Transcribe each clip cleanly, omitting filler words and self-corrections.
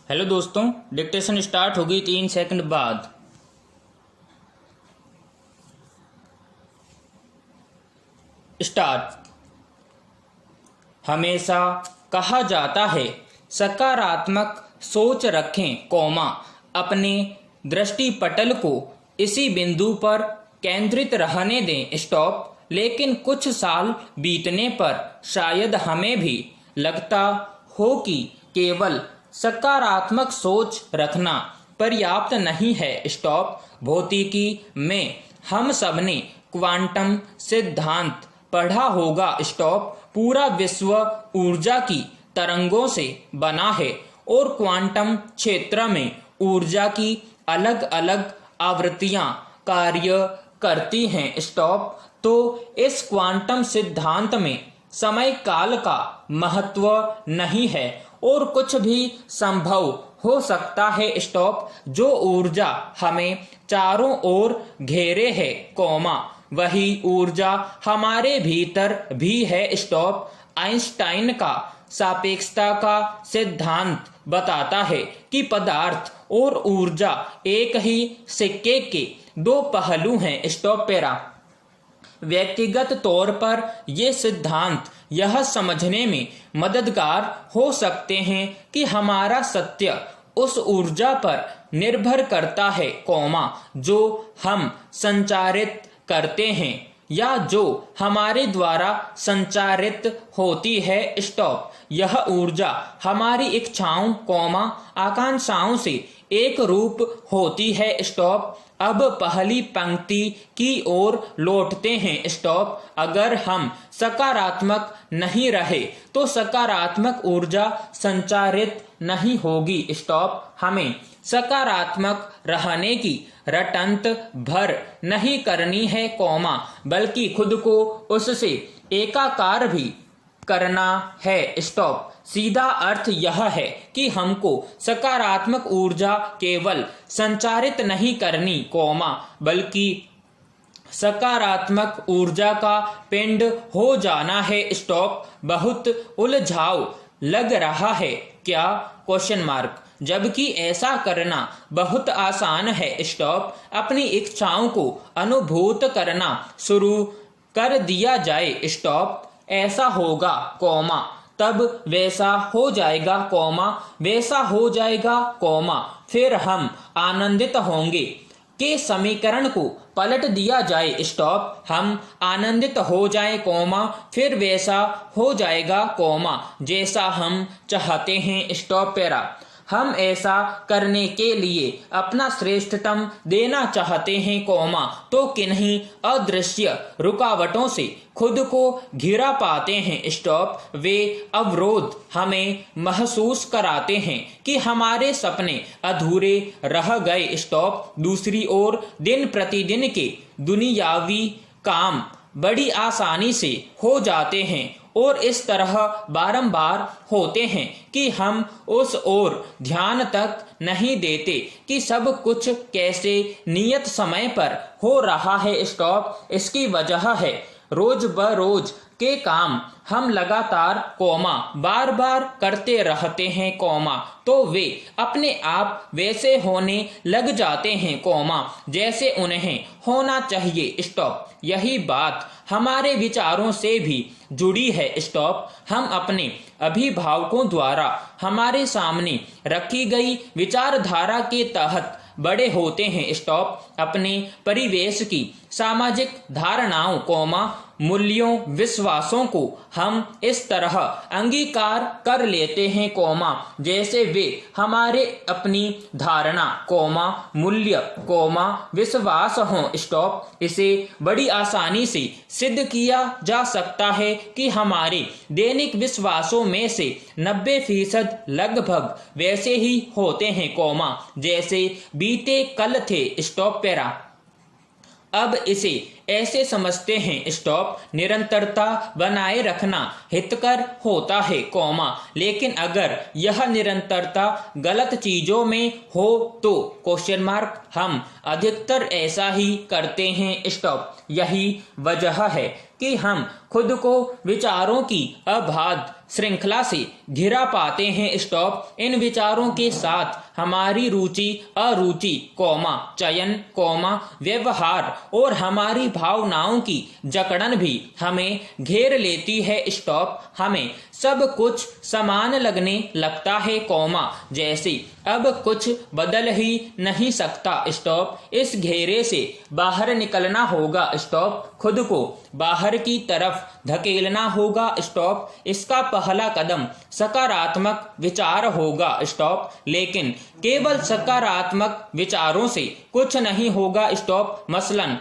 Hello दोस्तों, dictation start होगी 3 second बाद। स्टार्ट। हमेशा कहा जाता है सकारात्मक सोच रखें, अपने दृष्टिपटल को इसी बिंदु पर केंद्रित रहने दें, स्टॉप। लेकिन कुछ साल बीतने पर शायद हमें भी लगता हो कि केवल सकारात्मक सोच रखना पर्याप्त नहीं है, स्टॉप। भौतिकी में हम सबने क्वांटम सिद्धांत पढ़ा होगा, स्टॉप। पूरा विश्व ऊर्जा की तरंगों से बना है और क्वांटम क्षेत्र में ऊर्जा की अलग अलग आवृत्तियां कार्य करती हैं, स्टॉप। तो इस क्वांटम सिद्धांत में समय काल का महत्व नहीं है और कुछ भी संभव हो सकता है, स्टॉप। जो ऊर्जा हमें चारों ओर घेरे है, वही ऊर्जा हमारे भीतर भी है, स्टॉप। आइंस्टाइन का सापेक्षता का सिद्धांत बताता है कि पदार्थ और ऊर्जा एक ही सिक्के के दो पहलू हैं, स्टॉप पेरा। व्यक्तिगत तौर पर ये सिद्धांत यह समझने में मददगार हो सकते हैं कि हमारा सत्य उस ऊर्जा पर निर्भर करता है, जो हम संचारित करते हैं या जो हमारे द्वारा संचारित होती है, स्टॉप। यह ऊर्जा हमारी इच्छाओं, आकांक्षाओं से एक रूप होती है, स्टॉप। अब पहली पंक्ति की ओर लौटते हैं, स्टॉप। अगर हम सकारात्मक नहीं रहे तो सकारात्मक ऊर्जा संचारित नहीं होगी, स्टॉप। हमें सकारात्मक रहने की रटंत भर नहीं करनी है, बल्कि खुद को उससे एकाकार भी करना है, स्टॉप। सीधा अर्थ यह है कि हमको सकारात्मक ऊर्जा केवल संचारित नहीं करनी, बल्कि सकारात्मक ऊर्जा का पिंड हो जाना है, स्टॉप। बहुत उलझाव लग रहा है क्या, क्वेश्चन मार्क। जबकि ऐसा करना बहुत आसान है, स्टॉप। अपनी इच्छाओं को अनुभूत करना शुरू कर दिया जाए, स्टॉप। ऐसा होगा, तब वैसा हो जाएगा, वैसा हो जाएगा, फिर हम आनंदित होंगे के समीकरण को पलट दिया जाए, स्टॉप। हम आनंदित हो जाएं, फिर वैसा हो जाएगा, जैसा हम चाहते हैं, स्टॉप पेरा। हम ऐसा करने के लिए अपना श्रेष्ठतम देना चाहते हैं, तो किन्हीं अदृश्य रुकावटों से खुद को घिरा पाते हैं, स्टॉप। वे अवरोध हमें महसूस कराते हैं कि हमारे सपने अधूरे रह गए, स्टॉप। दूसरी ओर दिन प्रतिदिन के दुनियावी काम बड़ी आसानी से हो जाते हैं और इस तरह बारंबार होते हैं कि हम उस ओर ध्यान तक नहीं देते कि सब कुछ कैसे नियत समय पर हो रहा है, स्टॉप। इसकी वजह है रोज बरोज के काम हम लगातार बार बार करते रहते हैं, तो वे अपने आप वैसे होने लग जाते हैं, जैसे उन्हें होना चाहिए, स्टॉप। यही बात हमारे विचारों से भी जुड़ी है, स्टॉप। हम अपने अभिभावकों द्वारा हमारे सामने रखी गई विचारधारा के तहत बड़े होते हैं, स्टॉप। अपने परिवेश की सामाजिक धारणाओं, मूल्यों, विश्वासों को हम इस तरह अंगीकार कर लेते हैं, जैसे वे हमारे अपनी धारणा, मूल्य, विश्वास हों, स्टॉप। इसे बड़ी आसानी से सिद्ध किया जा सकता है कि हमारे दैनिक विश्वासों में से 90% लगभग वैसे ही होते हैं, जैसे बीते कल थे, स्टॉप पेरा। अब इसे ऐसे समझते हैं, स्टॉप। निरंतरता बनाए रखना हितकर होता है, लेकिन अगर यह निरंतरता गलत चीजों में हो तो क्वेश्चन मार्क। हम अधिकतर ऐसा ही करते हैं, स्टॉप। यही वजह है कि हम खुद को विचारों की अबाध श्रृंखला से घिरा पाते हैं। स्टॉप। इन विचारों के साथ हमारी रुचि, अरुचि, चयन, व्यवहार और हमारी भावनाओं की जकड़न भी हमें घेर लेती है। स्टॉप। हमें सब कुछ समान लगने लगता है, जैसे अब कुछ बदल ही नहीं सकता। स्टॉप। इस घेरे से बाहर निकलना होगा। स्टॉप। खुद को बाहर की तरफ धकेलना होगा। स्टॉप। इसका पहला कदम सकारात्मक विचार होगा। स्टॉप। लेकिन केवल सकारात्मक विचारों से कुछ नहीं होगा। स्टॉप। मसलन,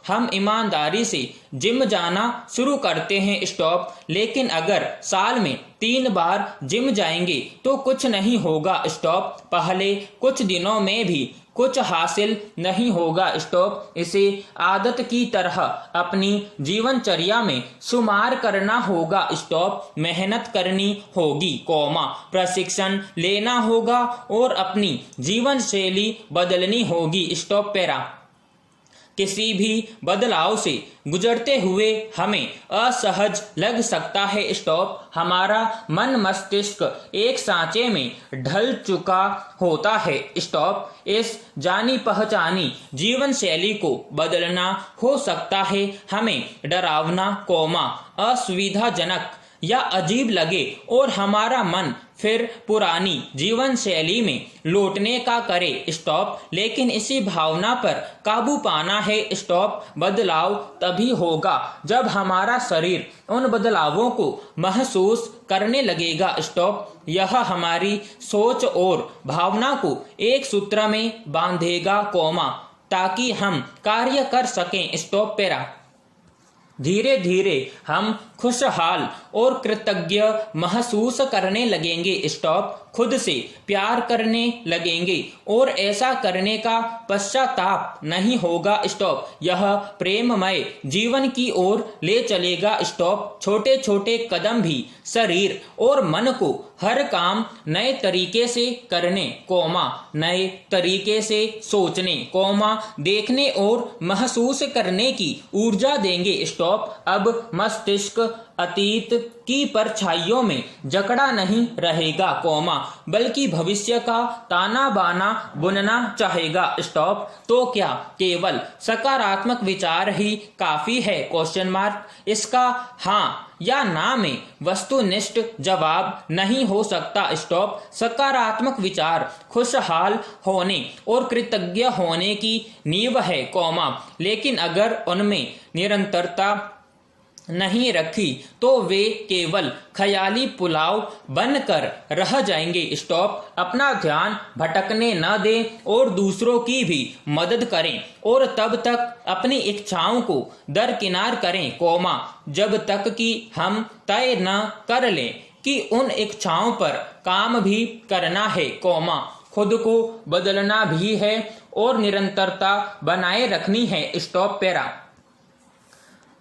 हम ईमानदारी से जिम जाना शुरू करते हैं। स्टॉप। लेकिन अगर साल में 3 बार जिम जाएंगे तो कुछ नहीं होगा। स्टॉप। पहले कुछ दिनों में भी कुछ हासिल नहीं होगा। स्टॉप। इसे आदत की तरह अपनी जीवनचर्या में शुमार करना होगा। स्टॉप। मेहनत करनी होगी, प्रशिक्षण लेना होगा और अपनी जीवन शैली बदलनी होगी। स्टॉप। पैरा। किसी भी बदलाव से गुजरते हुए हमें असहज लग सकता है। स्टॉप। हमारा मन मस्तिष्क एक सांचे में ढल चुका होता है। स्टॉप। इस जानी पहचानी जीवन शैली को बदलना हो सकता है हमें डरावना, असुविधाजनक या अजीब लगे और हमारा मन फिर पुरानी जीवन शैली में लौटने का करे। स्टॉप। लेकिन इसी भावना पर काबू पाना है। स्टॉप। बदलाव तभी होगा जब हमारा शरीर उन बदलावों को महसूस करने लगेगा। स्टॉप। यह हमारी सोच और भावना को एक सूत्र में बांधेगा, ताकि हम कार्य कर सकें। स्टॉप। पैरा। धीरे धीरे हम खुशहाल और कृतज्ञ महसूस करने लगेंगे। स्टॉप। खुद से प्यार करने लगेंगे और ऐसा करने का पश्चाताप नहीं होगा। स्टॉप। यह प्रेममय जीवन की ओर ले चलेगा। स्टॉप। छोटे छोटे कदम भी शरीर और मन को हर काम नए तरीके से करने, नए तरीके से सोचने, देखने और महसूस करने की ऊर्जा देंगे। स्टॉप। अब मस्तिष्क अतीत की परछाइयों में जकड़ा नहीं रहेगा, बल्कि भविष्य का ताना बाना बुनना चाहेगा। स्टॉप। तो क्या केवल सकारात्मक विचार ही काफी है? इसका हाँ या ना में वस्तुनिष्ठ जवाब नहीं हो सकता। स्टॉप। सकारात्मक विचार खुशहाल होने और कृतज्ञ होने की नींव है, लेकिन अगर उनमें निरंतरता नहीं रखी तो वे केवल ख्याली पुलाव बनकर रह जाएंगे। स्टॉप। अपना ध्यान भटकने न दें और दूसरों की भी मदद करें और तब तक अपनी इच्छाओं को दरकिनार करें, जब तक कि हम तय न कर लें कि उन इच्छाओं पर काम भी करना है, खुद को बदलना भी है और निरंतरता बनाए रखनी है। स्टॉप। पैरा।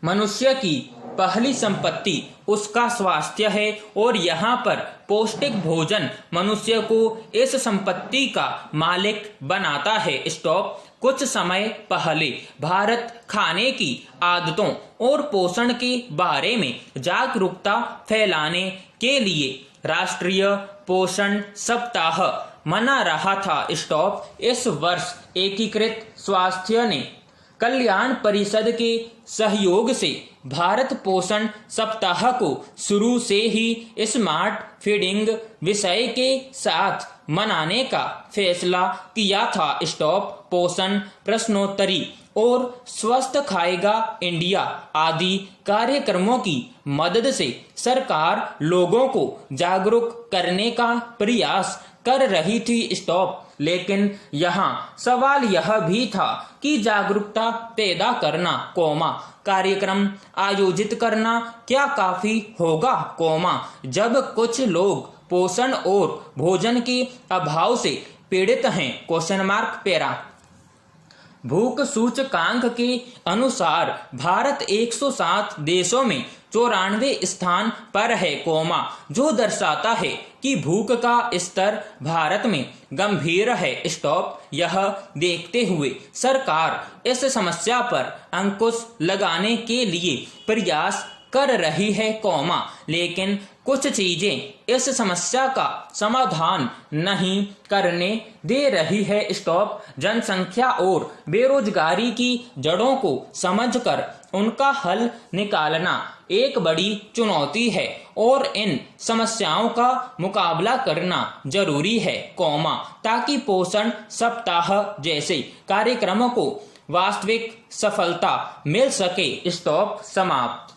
मनुष्य की पहली संपत्ति उसका स्वास्थ्य है और यहाँ पर पौष्टिक भोजन मनुष्य को इस संपत्ति का मालिक बनाता है। स्टॉप। कुछ समय पहले भारत खाने की आदतों और पोषण के बारे में जागरूकता फैलाने के लिए राष्ट्रीय पोषण सप्ताह मना रहा था। स्टॉप। इस वर्ष एकीकृत स्वास्थ्य कल्याण परिषद के सहयोग से भारत पोषण सप्ताह को शुरू से ही स्मार्ट फीडिंग विषय के साथ मनाने का फैसला किया था। स्टॉप। पोषण प्रश्नोत्तरी और स्वस्थ खाएगा इंडिया आदि कार्यक्रमों की मदद से सरकार लोगों को जागरूक करने का प्रयास कर रही थी। स्टॉप। लेकिन यहाँ सवाल यह भी था कि जागरूकता पैदा करना, कार्यक्रम आयोजित करना क्या काफी होगा, जब कुछ लोग पोषण और भोजन के अभाव से पीड़ित हैं? पैरा। भूख सूचकांक के अनुसार भारत 107 देशों में 94 स्थान पर है, जो दर्शाता है कि भूख का स्तर भारत में गंभीर है। स्टॉप। यह देखते हुए सरकार इस समस्या पर अंकुश लगाने के लिए प्रयास कर रही है कौमा, लेकिन कुछ चीजें इस समस्या का समाधान नहीं करने दे रही है स्टॉप। जनसंख्या और बेरोजगारी की जड़ों को समझकर उनका हल निकालना एक बड़ी चुनौती है और इन समस्याओं का मुकाबला करना जरूरी है कौमा, ताकि पोषण सप्ताह जैसे कार्यक्रमों को वास्तविक सफलता मिल सके। स्टॉप समाप्त।